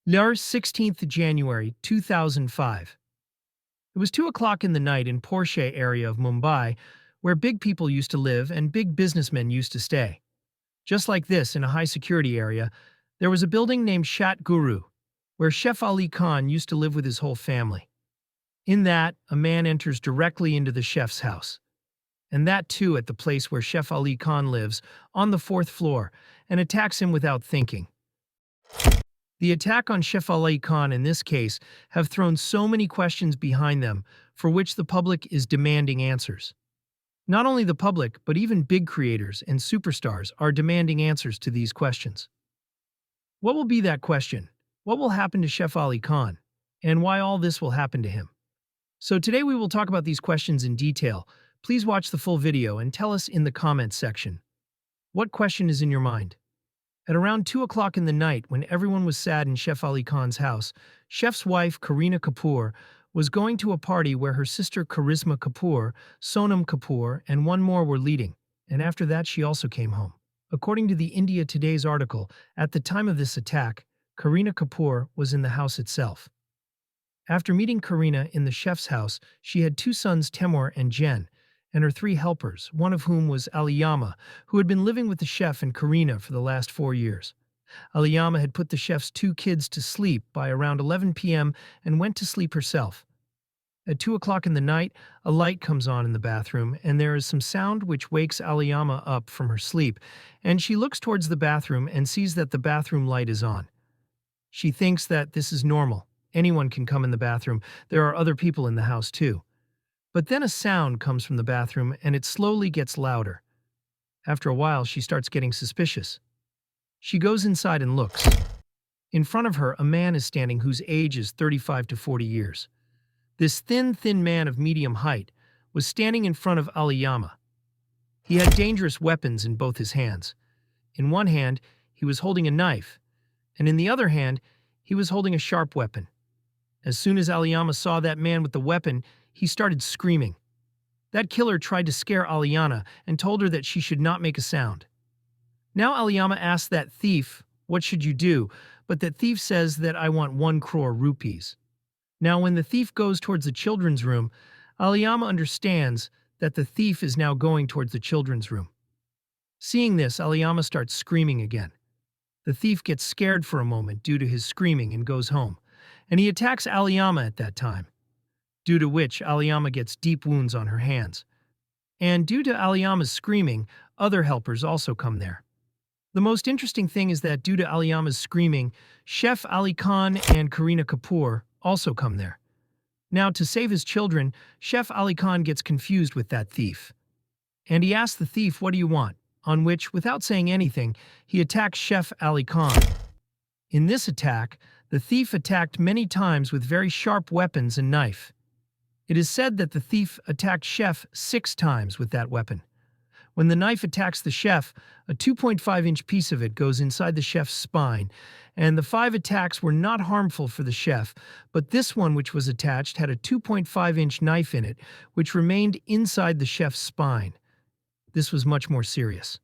16th January 2005. It was 2 o'clock in the night in Porsche area of Mumbai, where big people used to live and big businessmen used to stay. Just like this, in a high-security area, there was a building named Shat Guru, where Saif Ali Khan used to live with his whole family. In that, a man enters directly into the chef's house. And that too at the place where Saif Ali Khan lives, on the 4th floor, and attacks him without thinking. The attack on Saif Ali Khan in this case have thrown so many questions behind them for which the public is demanding answers. Not only the public, but even big creators and superstars are demanding answers to these questions. What will be that question? What will happen to Saif Ali Khan? And why all this will happen to him? So today we will talk about these questions in detail. Please watch the full video and tell us in the comments section. What question is in your mind? At around 2 o'clock in the night, when everyone was sad in Saif Ali Khan's house, Chef's wife, Kareena Kapoor, was going to a party where her sister Karisma Kapoor, Sonam Kapoor, and one more were leading, and after that she also came home. According to the India Today's article, at the time of this attack, Kareena Kapoor was in the house itself. After meeting Kareena in the chef's house, she had 2 sons, Temur and Jen, and her 3 helpers, one of whom was Aliyama, who had been living with the chef and Kareena for the last 4 years. Aliyama had put the chef's 2 kids to sleep by around 11 p.m. and went to sleep herself. At 2 o'clock in the night, a light comes on in the bathroom, and there is some sound which wakes Aliyama up from her sleep, and she looks towards the bathroom and sees that the bathroom light is on. She thinks that this is normal. Anyone can come in the bathroom. There are other people in the house too. But then a sound comes from the bathroom, and it slowly gets louder. After a while, she starts getting suspicious. She goes inside and looks. In front of her, a man is standing whose age is 35 to 40 years. This thin man of medium height was standing in front of Aliyama. He had dangerous weapons in both his hands. In one hand, he was holding a knife, and in the other hand, he was holding a sharp weapon. As soon as Aliyama saw that man with the weapon, he started screaming. That killer tried to scare Aliyama and told her that she should not make a sound. Now Aliyama asks that thief, "What should you do?" But that thief says that "I want 1 crore rupees." Now when the thief goes towards the children's room, Aliyama understands that the thief is now going towards the children's room. Seeing this, Aliyama starts screaming again. The thief gets scared for a moment due to his screaming and goes home, and he attacks Aliyama at that time, due to which Aliyama gets deep wounds on her hands. And due to Aliyama's screaming, other helpers also come there. The most interesting thing is that due to Aliyama's screaming, Saif Ali Khan and Kareena Kapoor also come there. Now, to save his children, Saif Ali Khan gets confused with that thief. And he asks the thief, "What do you want?" On which, without saying anything, he attacks Saif Ali Khan. In this attack, the thief attacked many times with very sharp weapons and knife. It is said that the thief attacked Chef 6 times with that weapon. When the knife attacks the chef, a 2.5-inch piece of it goes inside the chef's spine, and the 5 attacks were not harmful for the chef, but this one which was attached had a 2.5-inch knife in it, which remained inside the chef's spine. This was much more serious.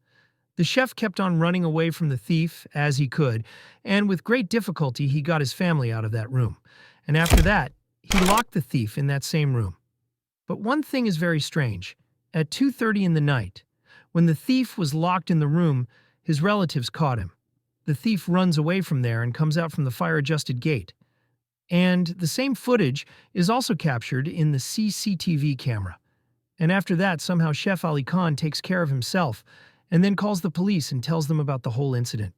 The chef kept on running away from the thief as he could, and with great difficulty he got his family out of that room. And after that, he locked the thief in that same room. But one thing is very strange. At 2:30 in the night, when the thief was locked in the room, his relatives caught him. The thief runs away from there and comes out from the fire-adjusted gate. And the same footage is also captured in the CCTV camera. And after that, somehow Saif Ali Khan takes care of himself and then calls the police and tells them about the whole incident.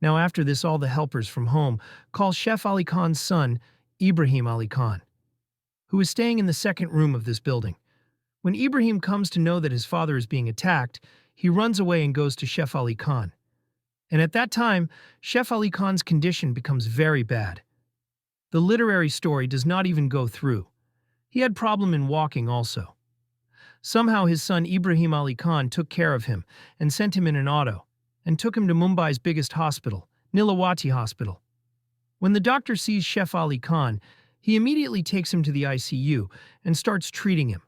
Now after this, all the helpers from home call Saif Ali Khan's son, Ibrahim Ali Khan, who is staying in the second room of this building. When Ibrahim comes to know that his father is being attacked, he runs away and goes to Saif Ali Khan. And at that time, Saif Ali Khan's condition becomes very bad. The literary story does not even go through. He had problem in walking also. Somehow his son Ibrahim Ali Khan took care of him and sent him in an auto and took him to Mumbai's biggest hospital, Nilawati Hospital. When the doctor sees Saif Ali Khan, he immediately takes him to the ICU and starts treating him.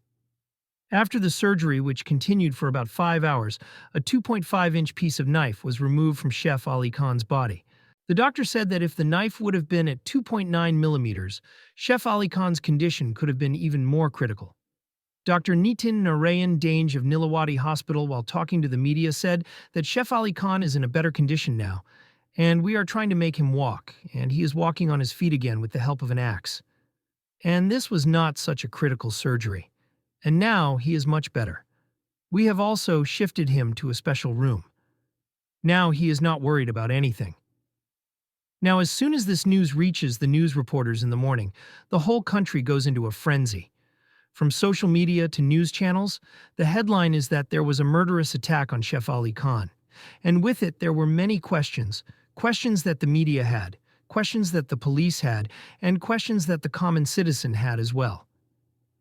After the surgery, which continued for about 5 hours, a 2.5-inch piece of knife was removed from Saif Ali Khan's body. The doctor said that if the knife would have been at 2.9 millimeters, Chef Ali Khan's condition could have been even more critical. Dr. Nitin Narayan Dange of Nilawadi Hospital, while talking to the media, said that Chef Ali Khan is in a better condition now, and we are trying to make him walk, and he is walking on his feet again with the help of an axe. And this was not such a critical surgery. And now he is much better. We have also shifted him to a special room. Now he is not worried about anything. Now, as soon as this news reaches the news reporters in the morning, the whole country goes into a frenzy. From social media to news channels, the headline is that there was a murderous attack on Chef Ali Khan. And with it, there were many questions. Questions that the media had, questions that the police had, and questions that the common citizen had as well.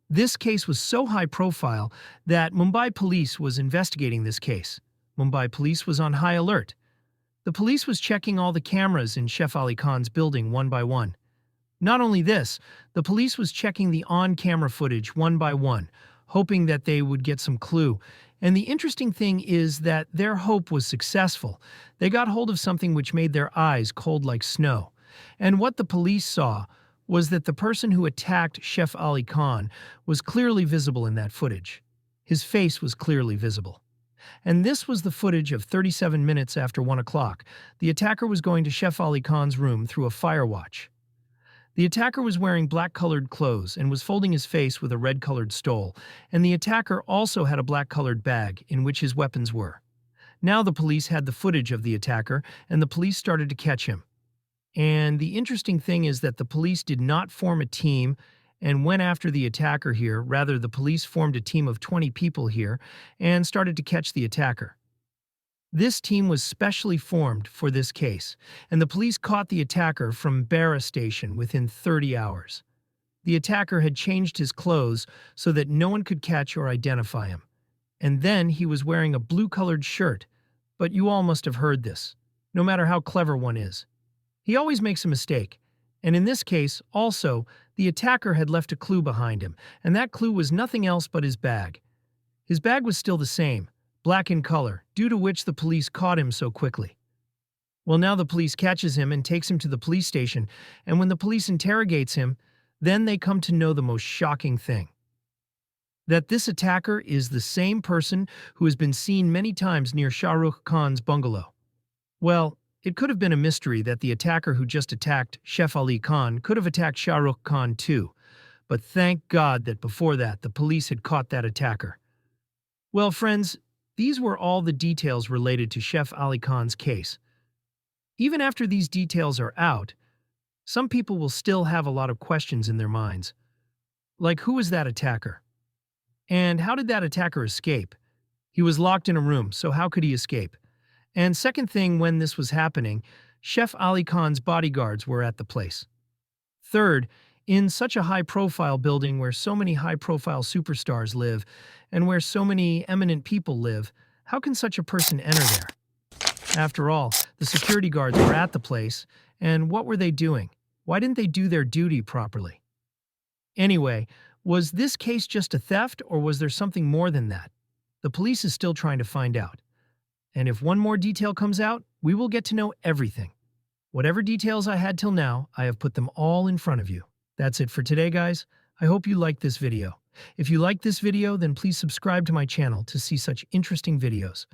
This case was so high profile that Mumbai police was investigating this case. Mumbai police was on high alert. The police was checking all the cameras in Chef Ali Khan's building one by one. Not only this, the police was checking the on-camera footage one by one, hoping that they would get some clue. And the interesting thing is that their hope was successful. They got hold of something which made their eyes cold like snow. And what the police saw was that the person who attacked Chef Ali Khan was clearly visible in that footage. His face was clearly visible. And this was the footage of 37 minutes after 1 o'clock. The attacker was going to Chef Ali Khan's room through a fire watch. The attacker was wearing black-colored clothes and was folding his face with a red-colored stole, and the attacker also had a black-colored bag in which his weapons were. Now the police had the footage of the attacker, and the police started to catch him. And the interesting thing is that the police did not form a team and went after the attacker here. Rather, the police formed a team of 20 people here and started to catch the attacker. This team was specially formed for this case, and the police caught the attacker from Barra station within 30 hours. The attacker had changed his clothes so that no one could catch or identify him. And then he was wearing a blue-colored shirt, but you all must have heard this, no matter how clever one is. He always makes a mistake, and in this case, also, the attacker had left a clue behind him, and that clue was nothing else but his bag. His bag was still the same, black in color, due to which the police caught him so quickly. Well, now the police catches him and takes him to the police station, and when the police interrogates him, then they come to know the most shocking thing. That this attacker is the same person who has been seen many times near Shah Rukh Khan's bungalow. Well, it could have been a mystery that the attacker who just attacked Chef Ali Khan could have attacked Shah Rukh Khan too, but thank God that before that the police had caught that attacker. Well, friends, these were all the details related to Chef Ali Khan's case. Even after these details are out, some people will still have a lot of questions in their minds. Like, who was that attacker? And how did that attacker escape? He was locked in a room, so how could he escape? And second thing, when this was happening, Chef Ali Khan's bodyguards were at the place. Third, in such a high-profile building where so many high-profile superstars live and where so many eminent people live, how can such a person enter there? After all, the security guards were at the place, and what were they doing? Why didn't they do their duty properly? Anyway, was this case just a theft, or was there something more than that? The police is still trying to find out. And if one more detail comes out, we will get to know everything. Whatever details I had till now, I have put them all in front of you. That's it for today, guys. I hope you liked this video. If you liked this video, then please subscribe to my channel to see such interesting videos.